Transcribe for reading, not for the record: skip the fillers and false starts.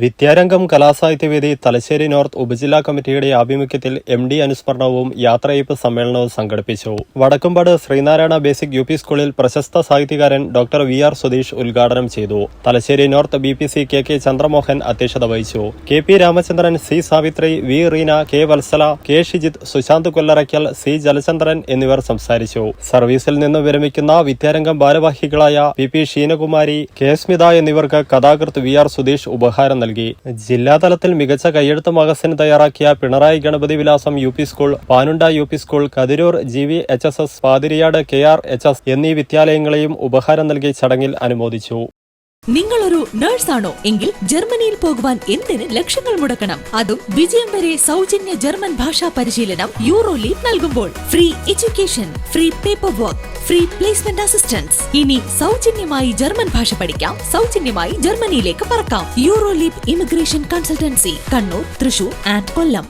വിദ്യാരംഗം Kalasahithyavedi Thalassery north ഉപജില്ലാ കമ്മിറ്റിയുടെ ആഭിമുഖ്യത്തിൽ MD അനുസ്മരണവും യാത്രയയപ്പ് സമ്മേളനവും സംഘടിപ്പിച്ചു. വടക്കുംപാട് ശ്രീനാരായണ ബേസിക് UP സ്കൂളിൽ പ്രശസ്ത സാഹിത്യകാരൻ ഡോക്ടർ VR സുധീഷ് ഉദ്ഘാടനം ചെയ്തു. Thalassery north BPC KK Chandramohan അധ്യക്ഷത വഹിച്ചു. KP Ramachandran, C Savitri, V Reena, K Vatsala, K Shijith, Sushant കൊല്ലറയ്ക്കൽ, C Jalachandran എന്നിവർ സംസാരിച്ചു. സർവീസിൽ നിന്ന് വിരമിക്കുന്ന വിദ്യാരംഗം ഭാരവാഹികളായ PP ഷീനകുമാരി, K സ്മിത എന്നിവർക്ക് കഥാകൃത്ത് VR സുധീഷ് ഉപഹാരം നൽകി. ജില്ലാതലത്തിൽ മികച്ച കയ്യെഴുത്ത് മഗസിൻ തയ്യാറാക്കിയ Pinarayi Ganapathi Vilasam UP school, Panunda UP school, Kathirur GVHSS, Pathiriyad KRHS എന്നീ വിദ്യാലയങ്ങളെയും ഉപഹാരം നൽകി ചടങ്ങിൽ അനുമോദിച്ചു. നിങ്ങളൊരു നഴ്സാണോ എങ്കിൽ ജർമ്മനിയിൽ പോകുവാൻ എന്തിന് ലക്ഷങ്ങൾ മുടക്കണം? അതും വിജയം വരെ സൗജന്യ ജർമ്മൻ ഭാഷാ പരിശീലനം യൂറോലീപ് നൽകുമ്പോൾ. Free education, free paper work, free placement assistance. ഇനി സൗജന്യമായി ജർമ്മൻ ഭാഷ പഠിക്കാം, സൗജന്യമായി ജർമ്മനിയിലേക്ക് പറക്കാം. Euroleap immigration consultancy, Kannur, Thrissur and Kollam.